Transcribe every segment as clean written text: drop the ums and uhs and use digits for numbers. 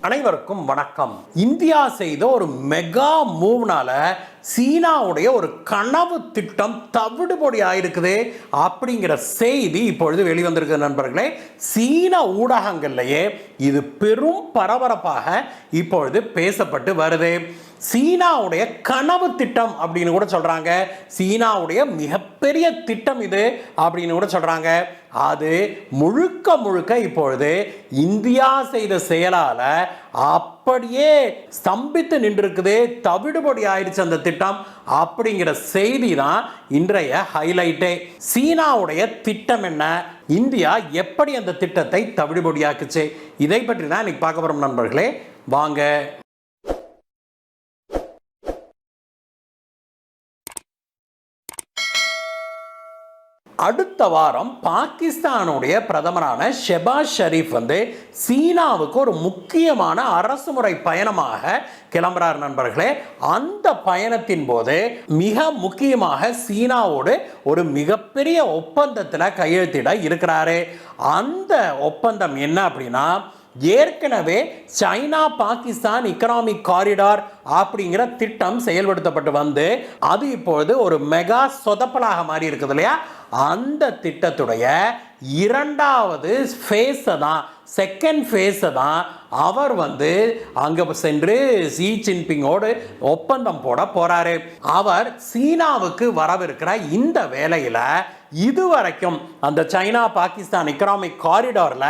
அனைவருக்கும் வணக்கம். இந்தியா செய்த ஒரு மெகா மூவ்னால சீனாவுடைய ஒரு கனவு திட்டம் தவிடுபொடி ஆயிருக்குது அப்படிங்கிற செய்தி இப்பொழுது வெளிவந்திருக்கு நண்பர்களே. சீன ஊடகங்கள்லயே இது பெரும் பரபரப்பாக இப்பொழுது பேசப்பட்டு வருது. சீனாவுடைய கனவு திட்டம் அப்படின்னு கூட சொல்றாங்க. சீனாவுடைய மிகப்பெரிய திட்டம் இது அப்படின்னு கூட சொல்றாங்க. அது முழுக்க முழுக்க இப்பொழுது இந்தியா செய்த செயலால அப்படியே ஸ்தம்பித்து நின்றிருக்குது, தவிடுபொடி ஆயிடுச்சு அந்த திட்டம் அப்படிங்கிற செய்தி தான் இன்றைய ஹைலைட்டே. சீனாவுடைய திட்டம் என்ன, இந்தியா எப்படி அந்த திட்டத்தை தவிடுபொடியாக்குச்சு, இதை பற்றி தான் இன்னைக்கு பார்க்க போறோம் நண்பர்களே. வாங்க. அடுத்த வாரம் பாகிஸ்தானுடைய பிரதமரான ஷெபாஸ் ஷெரீப் சீனாவுக்கு ஒரு முக்கியமான அரசுமுறை பயணமாக கிளம்புறார் நண்பர்களே. அந்த பயணத்தின் போது மிக முக்கியமாக சீனாவோடு ஒரு மிகப்பெரிய ஒப்பந்தத்தில் கையெழுத்திட இருக்கிறாரு. அந்த ஒப்பந்தம் என்ன அப்படின்னா, ஏற்கனவே சைனா பாகிஸ்தான் எக்கனாமிக் காரிடார் அப்படிங்கிற திட்டம் செயல்படுத்தப்பட்டு அது இப்பொழுது ஒரு மெகா சொதப்பலாக மாறி இருக்குது இல்லையா. அந்த திட்டத்துடைய இரண்டாவது ஃபேஸை தான், செகண்ட் ஃபேஸை தான் அவர் அங்கே சென்று ஷி ஜின்பிங்கோடு ஒப்பந்தம் போட போறாரு. அவர் சீனாவுக்கு வரவிருக்கிற இந்த வேளையில் இதுவரைக்கும் அந்த சைனா பாகிஸ்தான் எக்கனாமிக் காரிடார்ல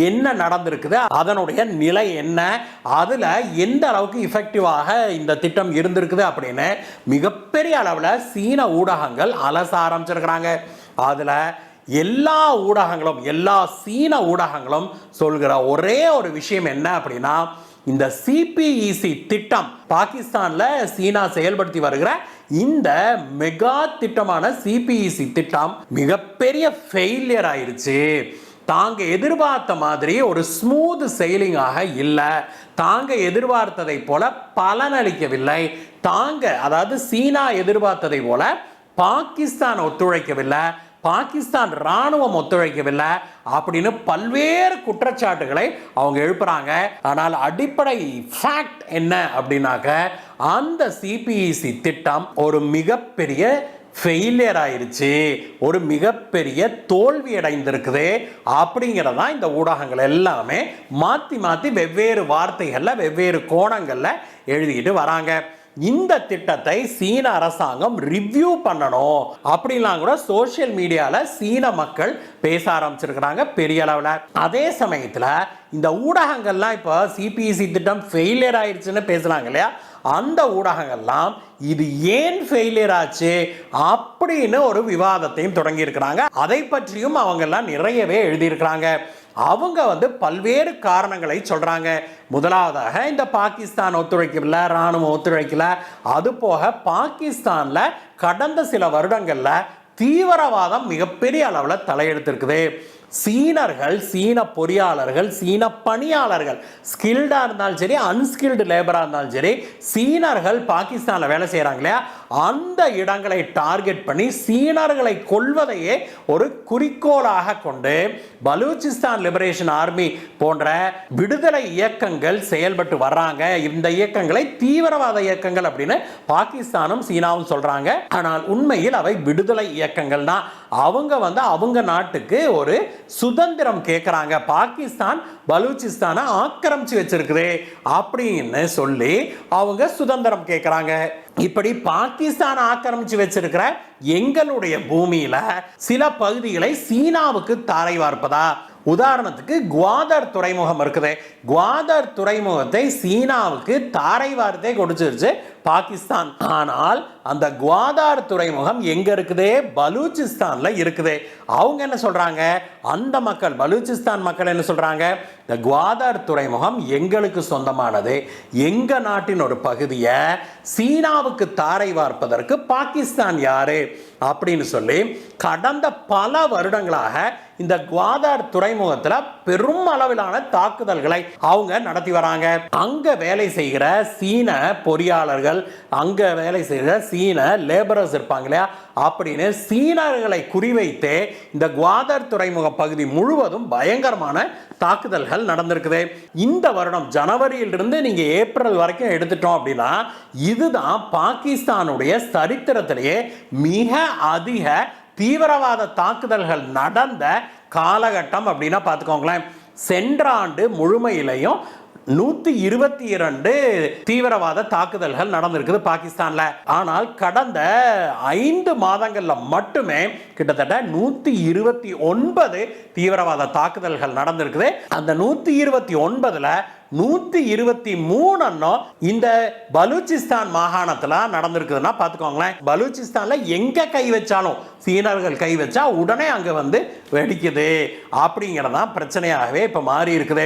என்ன நடந்திருக்குது, அதனுடைய நிலை என்ன, அதுல எந்த அளவுக்கு இஃபெக்டிவாக இந்த திட்டம் இருந்திருக்குது அப்படின்னு மிகப்பெரிய அளவில் சீன ஊடகங்கள் அலச ஆரம்பிச்சிருக்கிறாங்க. அதுல எல்லா ஊடகங்களும், எல்லா சீன ஊடகங்களும் சொல்கிற ஒரே ஒரு விஷயம் என்ன அப்படின்னா, இந்த சிபிஇசி திட்டம், பாகிஸ்தான்ல சீனா செயல்படுத்தி வருகிற இந்த மெகா திட்டமான சிபிஇசி திட்டம் மிகப்பெரிய ஃபெயிலியர் ஆயிருச்சு. தாங்க எதிர்பார்த்த மாதிரி ஒரு ஸ்மூத் செயலிங்காக இல்லை, தாங்க எதிர்பார்த்ததை போல பலனளிக்கவில்லை, அதாவது சீனா எதிர்பார்த்ததை போல பாகிஸ்தான் ஒத்துழைக்கவில்லை, பாகிஸ்தான் ராணுவம் ஒத்துழைக்கவில்லை அப்படின்னு பல்வேறு குற்றச்சாட்டுகளை அவங்க எழுப்புறாங்க. ஆனால் அடிப்படை ஃபேக்ட் என்ன அப்படின்னாக்க, அந்த சிபிஇசி திட்டம் ஒரு மிகப்பெரிய ஃபெயிலியர் ஆயிருச்சு, ஒரு மிகப்பெரிய தோல்வி அடைந்திருக்குது அப்படிங்கிறதா இந்த ஊடகங்கள் எல்லாமே மாற்றி மாற்றி வெவ்வேறு வார்த்தைகளில் வெவ்வேறு கோணங்களில் எழுதிக்கிட்டு வராங்க. இந்த திட்டத்தை சீன அரசாங்கம் ரிவ்யூ பண்ணணும் அப்படின்லாம் கூட சோசியல் மீடியால சீன மக்கள் பேச ஆரம்பிச்சிருக்கிறாங்க பெரிய அளவில். அதே சமயத்தில் இந்த ஊடகங்கள்லாம் இப்போ சிபிஇசி திட்டம் ஃபெயிலியர் ஆயிடுச்சுன்னு பேசுறாங்க இல்லையா, அந்த ஊடகங்கள்லாம் இது ஏன் ஃபெயிலியர் ஆச்சு அப்படின்னு ஒரு விவாதத்தையும் தொடங்கி இருக்கிறாங்க. அதை பற்றியும் அவங்கெல்லாம் நிறையவே எழுதியிருக்கிறாங்க. அவங்க பல்வேறு காரணங்களை சொல்றாங்க. முதலாவதாக இந்த பாகிஸ்தான் ஒத்துழைக்கல, ராணுவம் ஒத்துழைக்கல, அது போக பாகிஸ்தான்ல கடந்த சில வருடங்கள்ல தீவிரவாதம் மிகப்பெரிய அளவில் தலையெடுத்திருக்குது. சீனர்கள், சீன பொறியாளர்கள், சீன பணியாளர்கள், ஸ்கில்டா இருந்தாலும் சரி, அன்ஸ்கில்டு லேபரா இருந்தாலும் சரி, சீனர்கள் பாகிஸ்தான்ல வேலை செய்யறாங்க இல்லையா, அந்த இடங்களை டார்கெட் பண்ணி சீனர்களை கொல்வதையே ஒரு குறிக்கோளாக கொண்டு பலூச்சிஸ்தான் லிபரேஷன் ஆர்மி போன்ற விடுதலை இயக்கங்கள் செயல்பட்டு வர்றாங்க. இந்த இயக்கங்களை தீவிரவாத இயக்கங்கள் அப்படின்னு பாகிஸ்தானும் சீனாவும் சொல்றாங்க. ஆனால் உண்மையில் அவை விடுதலை இயக்கங்கள் தான். அவங்க அவங்க நாட்டுக்கு ஒரு சுதந்திரம் கேட்கிறாங்க. பாகிஸ்தான் பலூச்சிஸ்தானை ஆக்கிரமிச்சு வச்சிருக்குது அப்படின்னு சொல்லி அவங்க சுதந்திரம் கேட்கிறாங்க. இப்படி பாகிஸ்தான் ஆக்கிரமிச்சு வச்சிருக்கிற எங்களுடைய பூமியில சில பகுதிகளை சீனாவுக்கு தாரை வார்ப்பதா? உதாரணத்துக்கு குவாதர் துறைமுகம் இருக்குது. குவாதர் துறைமுகத்தை சீனாவுக்கு தாரை வார்த்தை கொடுத்துருச்சு பாகிஸ்தான். ஆனால் அந்த குவாதார் துறைமுகம் எங்க இருக்குது? பலூச்சிஸ்தான்ல இருக்குது. அவங்க என்ன சொல்றாங்க, அந்த மக்கள், பலூச்சிஸ்தான் மக்கள் என்ன சொல்றாங்க, இந்த குவாதார் துறைமுகம் எங்களுக்கு சொந்தமானது, எங்க நாட்டின் ஒரு பகுதியை சீனாவுக்கு தாரை வார்ப்பதற்கு பாகிஸ்தான் யாரு அப்படின்னு சொல்லி கடந்த பல வருடங்களாக இந்த குவாதார் துறைமுகத்தில் பெரும் அளவிலான தாக்குதல்களை அவங்க நடத்தி வராங்க. அங்க வேலை செய்கிற சீன பொறியாளர்கள், சீனர்கள், அங்கே வேலை செய்கிற சீன லேபரர்ஸ் இருப்பாங்க இல்லையா, அப்படின்னு சீனர்களை குறிவைத்தே இந்த குவாதர் துறைமுக பகுதி முழுவதும் பயங்கரமான தாக்குதல்கள் நடந்திருக்குது. இந்த வருடம் ஜனவரியிலிருந்து நீங்க ஏப்ரல் வரைக்கும் எடுத்துட்டோம் அப்படின்னா இதுதான் பாகிஸ்தானுடைய சரித்திரத்திலேயே மிக அதிக தீவிரவாத தாக்குதல்கள் நடந்த காலகட்டம் அப்படின்னா பார்த்துக்கோங்களேன். சென்ற ஆண்டு முழுமையிலையும் 122 தீவிரவாத தாக்குதல்கள் நடந்திருக்குது பாகிஸ்தான்ல. ஆனால் கடந்த 5 மாதங்கள்ல மட்டுமே கிட்டத்தட்ட 129 தீவிரவாத தாக்குதல்கள் நடந்திருக்குது. அந்த 129ல 123 இந்த பலூச்சிஸ்தான் மாகாணத்துல நடந்திருக்குதுன்னா பாத்துக்கோங்களேன். பலூச்சிஸ்தான்ல எங்க கை வச்சாலும் சீனர்கள் கை வச்சா உடனே அங்க வந்து வெடிக்குது அப்படிங்கறதான் பிரச்சனையாகவே இப்ப மாறி இருக்குது.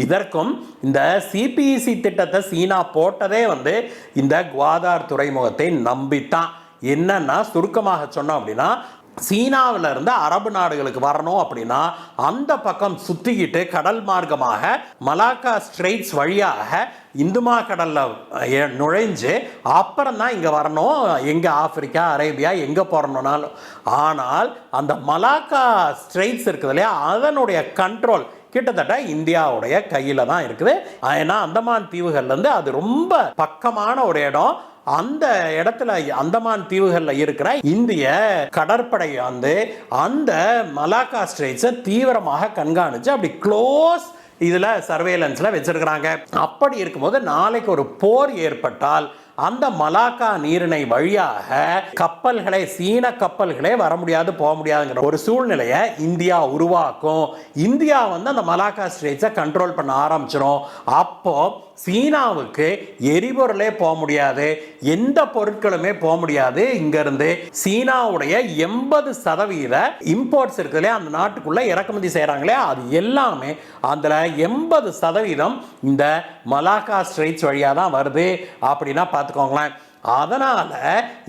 இதற்கும் இந்த சிபிஇசி திட்டத்தை சீனா போட்டதே வந்து இந்த குவாதார் துறைமுகத்தை நம்பித்தான். என்னன்னா சுருக்கமாக சொன்னோம் அப்படின்னா, சீனாவில் இருந்து அரபு நாடுகளுக்கு வரணும் அப்படின்னா அந்த பக்கம் சுத்திக்கிட்டு கடல் மார்க்கமாக மலாக்கா ஸ்ட்ரெயிட்ஸ் வழியாக இந்துமா கடல்ல நுழைஞ்சு அப்புறம் தான் இங்க வரணும். எங்க ஆப்பிரிக்கா, அரேபியா எங்க போறணும்னாலும். ஆனால் அந்த மலாக்கா ஸ்ட்ரெயிட்ஸ் இருக்குது இல்லையா, அதனுடைய கண்ட்ரோல் கிட்டத்தட்ட இந்தியாவுடைய கையில தான் இருக்குது. ஏன்னா அந்தமான் தீவுகள்லேருந்து அது ரொம்ப பக்கமான ஒரு இடம். அந்த இடத்துல அந்தமான் தீவுகளில் இருக்கிற இந்திய கடற்படை வந்து அந்த மலாக்கா ஸ்ட்ரெயிட்ஸை தீவிரமாக கண்காணிச்சு அப்படி க்ளோஸ் இதுல சர்வேலன்ஸ்ல வச்சிருக்கிறாங்க. அப்படி இருக்கும்போது நாளைக்கு ஒரு போர் ஏற்பட்டால் அந்த மலாக்கா நீரிணை வழியாக கப்பல்களை, சீன கப்பல்களே வர முடியாது, போக முடியாதுங்கிற ஒரு சூழ்நிலையை இந்தியா உருவாக்கும். இந்தியா வந்து அந்த மலாக்கா ஸ்ட்ரெயிட்ஸை கண்ட்ரோல் பண்ண ஆரம்பிச்சிடும். அப்போ சீனாவுக்கு எரிபொருளே போக முடியாது, எந்த பொருட்களுமே போக முடியாது. இங்க இருந்து சீனாவுடைய 80% இம்போர்ட்ஸ் இருக்குல்ல, அந்த நாட்டுக்குள்ள இறக்குமதி செய்யறாங்களே, அது எல்லாமே அதுல 80% இந்த மலாக்கா ஸ்ட்ரெயிட்ஸ் வழியா தான் வருது அப்படின்னா பார்த்துக்கோங்களேன். அதனால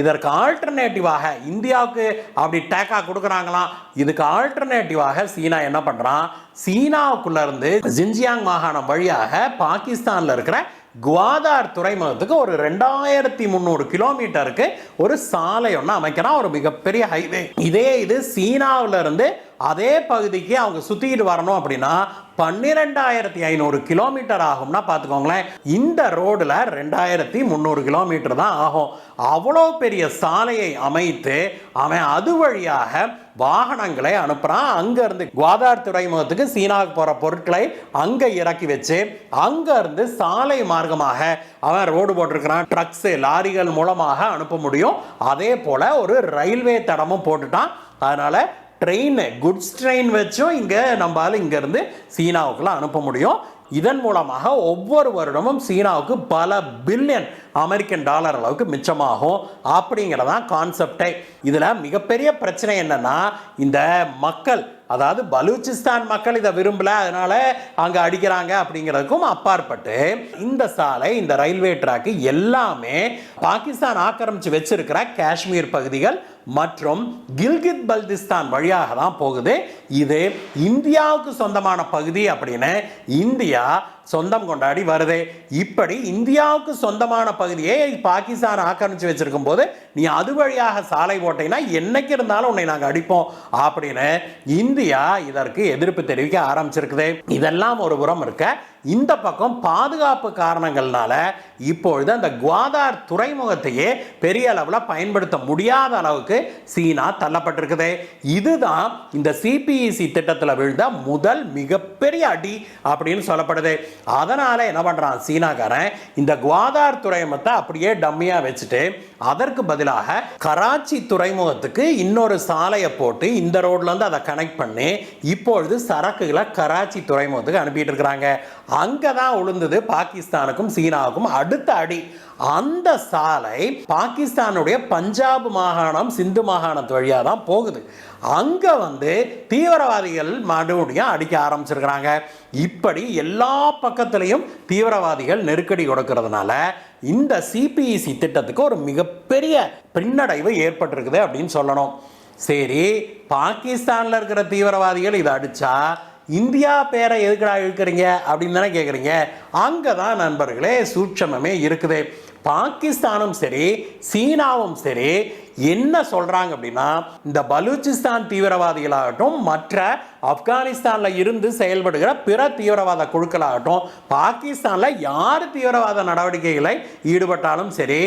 இதற்கு ஆல்டர்னேட்டிவாக இந்தியாவுக்கு அப்படி டேக்கா கொடுக்குறாங்களாம். இதுக்கு ஆல்டர்னேட்டிவாக சீனா என்ன பண்றான், சீனாவுக்குள்ள இருந்து ஜின்ஜியாங் மாகாணம் வழியாக பாகிஸ்தான்ல இருக்கிற குவாதார் துறைமுகத்துக்கு ஒரு 2300 கிலோமீட்டருக்கு ஒரு சாலை ஒன்று அமைக்கிறான், ஒரு மிகப்பெரிய ஹைவே. இது சீனாவில இருந்து அதே பகுதிக்கு அவங்க சுத்திட்டு வரணும் அப்படின்னா 12500 கிலோமீட்டர் ஆகும்னா பார்த்துக்கோங்களேன். இந்த ரோடுல 2300 கிலோமீட்டர் தான் ஆகும். அவ்வளோ பெரிய சாலையை அமைத்து அவன் அது வழியாக வாகனங்களை அனுப்புறான். அங்க இருந்து குவாதார் துறைமுகத்துக்கு சீனாவுக்கு போற பொருட்களை அங்க இறக்கி வச்சு அங்க இருந்து சாலை மார்க்கமாக அவன் ரோடு போட்டிருக்கிறான். ட்ரக்ஸ், லாரிகள் மூலமாக அனுப்ப முடியும். அதே போல ஒரு ரயில்வே தடமும் போட்டுட்டான். அதனால ட்ரெயின், குட்ஸ் ட்ரெயின் வச்சும் இங்க நம்மளால இங்க இருந்து சீனாவுக்குள்ள அனுப்ப முடியும். இதன் மூலமாக ஒவ்வொரு வருடமும் சீனாவுக்கு பல பில்லியன் அமெரிக்கன் டாலர் அளவுக்கு மிச்சமாகும் அப்படிங்கிறதான் கான்செப்டே. இதுல மிகப்பெரிய பிரச்சனை என்னன்னா, இந்த மக்கள், அதாவது பலூச்சிஸ்தான் மக்கள் இதை விரும்பல, அதனால அங்க அடிக்கிறாங்க அப்படிங்கிறதுக்கும் அப்பாற்பட்டு இந்த சாலை, இந்த ரயில்வே ட்ராக் எல்லாமே பாகிஸ்தான் ஆக்கிரமிச்சு வச்சிருக்கிற காஷ்மீர் பகுதிகள் மற்றும் கில்கித் பல்திஸ்தான் வழியாக தான் போகுது. இது இந்தியாவுக்கு சொந்தமான பகுதி அப்படின்னு இந்தியா சொந்தம் கொண்டாடி வருது. இப்படி இந்தியாவுக்கு சொந்தமான பகுதியை பாகிஸ்தான் ஆக்கிரமிச்சு வச்சிருக்கும் போது நீ அது வழியாக சாலை போட்டீங்கன்னா என்னைக்கு இருந்தாலும் உன்னை நாங்கள் அடிப்போம் அப்படின்னு இந்தியா இதற்கு எதிர்ப்பு தெரிவிக்க ஆரம்பிச்சிருக்குது. இதெல்லாம் ஒரு புறம் இருக்க, இந்த பக்கம் பாதுகாப்பு காரணங்கள்னால இப்பொழுது அந்த குவாதார் துறைமுகத்தையே பெரிய அளவில் பயன்படுத்த முடியாத அளவுக்கு சீனா தள்ளப்பட்டிருக்குது. இதுதான் இந்த சிபிஇசி திட்டத்தில் விழுந்த முதல் மிகப்பெரிய அடி அப்படின்னு சொல்லப்படுது. அதனால என்ன பண்றான் சீனாக்காரன், இந்த குவாதார் துறைமுகத்தை அப்படியே டம்மியா வச்சுட்டு அதற்கு பதிலாக கராச்சி துறைமுகத்துக்கு இன்னொரு சாலையை போட்டு இந்த ரோட்ல இருந்து அதை கனெக்ட் பண்ணி இப்பொழுது சரக்குகளை கராச்சி துறைமுகத்துக்கு அனுப்பிட்டு இருக்கிறாங்க. அங்கதான் உளுந்தது பாகிஸ்தானுக்கும் சீனாவுக்கும் அடுத்த அடி. அந்த சாலை பாகிஸ்தானுடைய பஞ்சாப் மாகாணம், சிந்து மாகாணத்து வழியா தான் போகுது. அங்க வந்து தீவிரவாதிகள் மறுபடியும் அடிக்க ஆரம்பிச்சிருக்கிறாங்க. இப்படி எல்லா பக்கத்திலையும் தீவிரவாதிகள் நெருக்கடி கொடுக்கறதுனால இந்த சிபிஇசி திட்டத்துக்கு ஒரு மிகப்பெரிய பின்னடைவு ஏற்பட்டிருக்குது அப்படின்னு சொல்லணும். சரி, பாகிஸ்தான்ல இருக்கிற தீவிரவாதிகள் இதை அடிச்சா இந்தியா பேரை எதுக்கடா இழுக்கிறீங்க அப்படின்னு தானே கேட்குறீங்க. அங்கே தான் நண்பர்களே சூட்சமே இருக்குது. பாகிஸ்தானும் சரி சீனாவும் சரி என்ன சொல்றாங்க அப்படின்னா, இந்த பலூச்சிஸ்தான் தீவிரவாதிகளாகட்டும் மற்ற ஆப்கானிஸ்தானில் இருந்து செயல்படுகிற பிற தீவிரவாத குழுக்களாகட்டும் பாகிஸ்தானில் யார் தீவிரவாத நடவடிக்கைகளை ஈடுபட்டாலும் சரி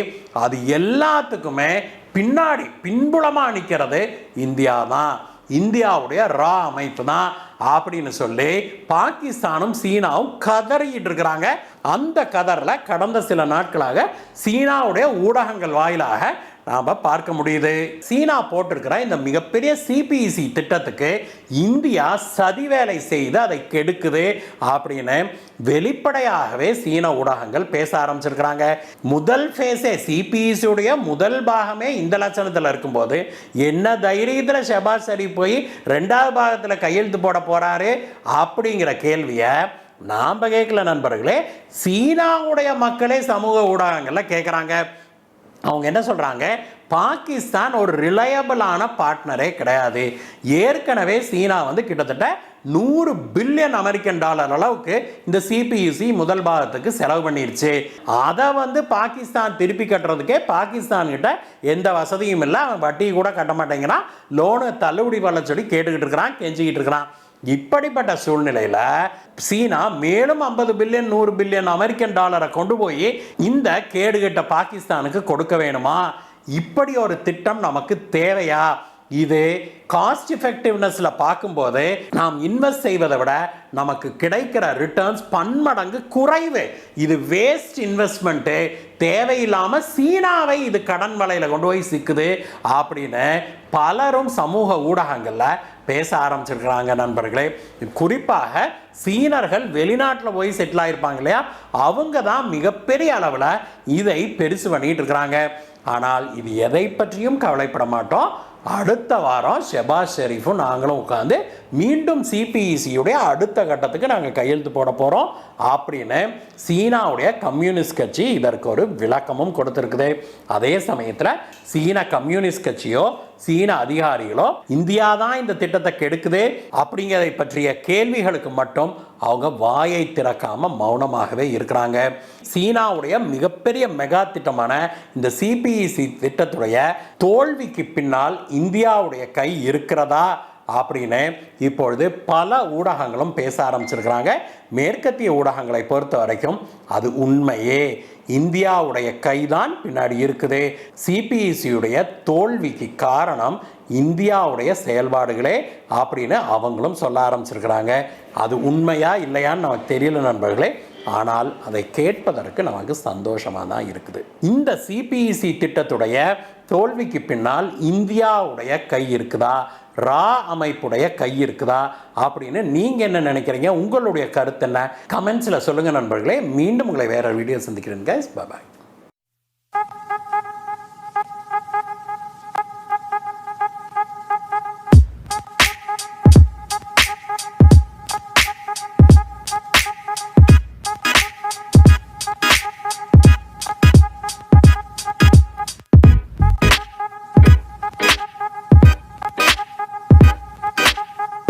அது எல்லாத்துக்குமே பின்னாடி பின்புலமாக நிற்கிறது இந்தியா தான், இந்தியாவுடைய ரா அமைப்பு தான் அப்படின்னு சொல்லி பாகிஸ்தானும் சீனாவும் கதறிட்டு இருக்கிறாங்க. அந்த கதறில் கடந்த சில நாட்களாக சீனாவுடைய ஊடகங்கள் வாயிலாக நாம் பார்க்க முடியுது. சீனா போட்டிருக்கிற இந்த மிகப்பெரிய சிபிஇசி திட்டத்துக்கு இந்தியா சதி வேலை செய்து அதை கெடுக்குது அப்படின்னு வெளிப்படையாகவே சீன ஊடகங்கள் பேச ஆரம்பிச்சிருக்கிறாங்க. முதல் ஃபேஸே சிபிஇசியுடைய முதல் பாகமே இந்த லட்சணத்தில் இருக்கும்போது என்ன தைரியத்தில் ஷெபாஸ் ஷெரீப் போய் 2வது பாகத்தில் கையெழுத்து போட போறாரு அப்படிங்கிற கேள்வியை நாம் கேட்கல நண்பர்களே, சீனாவுடைய மக்களே சமூக ஊடகங்களில் கேட்குறாங்க. அவங்க என்ன சொல்கிறாங்க, பாகிஸ்தான் ஒரு ரிலையபிளான பார்ட்னரே கிடையாது. ஏற்கனவே சீனா கிட்டத்தட்ட $100 பில்லியன் அளவுக்கு இந்த சிபிஇசி முதல் பாகத்துக்கு செலவு பண்ணிருச்சு. அதை பாகிஸ்தான் திருப்பி கட்டுறதுக்கே பாகிஸ்தான் கிட்ட எந்த வசதியும் இல்லை. அவன் வட்டி கூட கட்ட மாட்டேங்கிறான், லோனு தள்ளுபடி பண்ண சொல்லி கேட்டுக்கிட்டு இருக்கிறான், கெஞ்சிக்கிட்டு இருக்கிறான். இப்படிப்பட்ட சூழ்நிலையில் சீனா மேலும் $50 பில்லியன் $100 பில்லியன் கொண்டு போய் இந்த கேடுகட்ட பாகிஸ்தானுக்கு கொடுக்க வேணுமா? இப்படி ஒரு திட்டம் நமக்கு தேவையா? இது காஸ்ட் எஃபெக்டிவ்னஸ்ல பார்க்கும்போது நாம் இன்வெஸ்ட் செய்வதை விட நமக்கு கிடைக்கிற ரிட்டர்ன்ஸ் பன்மடங்கு குறைவு. இது வேஸ்ட் இன்வெஸ்ட்மெண்ட், தேவையில்லாம சீனாவை இது கடன் வலையில கொண்டு போய் சிக்குது அப்படின்னு பலரும் சமூக ஊடகங்கள்ல பேச ஆரம்பிச்சிருக்கிறாங்க நண்பர்களே. குறிப்பாக சீனர்கள் வெளிநாட்டில் போய் செட்டில் ஆயிருப்பாங்க இல்லையா, அவங்க தான் மிகப்பெரிய அளவில் இதை பெருசு பண்ணிட்டு இருக்கிறாங்க. ஆனால் இது எதை பற்றியும் கவலைப்பட மாட்டோம். அடுத்த வாரம் ஷெபாஸ் ஷெரீஃபும் நாங்களும் உட்காந்து மீண்டும் சிபிஇசியுடைய அடுத்த கட்டத்துக்கு நாங்கள் கையெழுத்து போட போகிறோம் அப்படின்னு சீனாவுடைய கம்யூனிஸ்ட் கட்சி இதற்கு ஒரு விளக்கமும் கொடுத்துருக்குது. அதே சமயத்தில் சீன கம்யூனிஸ்ட் கட்சியோ சீன அதிகாரிகளோ இந்தியா தான் இந்த திட்டத்தை கெடுக்குது அப்படிங்கிறதை பற்றிய கேள்விகளுக்கு மட்டும் அவங்க வாயை திறக்காம மௌனமாகவே இருக்கிறாங்க. சீனாவுடைய மிகப்பெரிய மெகா திட்டமான இந்த சிபிஇசி திட்டத்துடைய தோல்விக்கு பின்னால் இந்தியாவுடைய கை இருக்கிறதா அப்படின்னு இப்பொழுது பல ஊடகங்களும் பேச ஆரம்பிச்சிருக்கிறாங்க. மேற்கத்திய ஊடகங்களை பொறுத்த வரைக்கும் அது உண்மையே, இந்தியாவுடைய கைதான் பின்னாடி இருக்குது. சிபிஇசியுடைய தோல்விக்கு காரணம் இந்தியாவுடைய செயல்பாடுகளே அப்படின்னு அவங்களும் சொல்ல ஆரம்பிச்சிருக்கிறாங்க. அது உண்மையா இல்லையான்னு நமக்கு தெரியல நண்பர்களே, ஆனால் அதை கேட்பதற்கு நமக்கு சந்தோஷமாக தான் இருக்குது. இந்த சிபிஇசி திட்டத்துடைய தோல்விக்கு பின்னால் இந்தியாவுடைய கை இருக்குதா, ரா அமைப்புடைய கை இருக்குதா அப்படின்னு நீங்கள் என்ன நினைக்கிறீங்க? உங்களுடைய கருத்து என்ன? கமெண்ட்ஸில் சொல்லுங்கள் நண்பர்களே. மீண்டும் உங்களை வேற வீடியோ சந்திக்கிறேன் கைஸ். பாய்.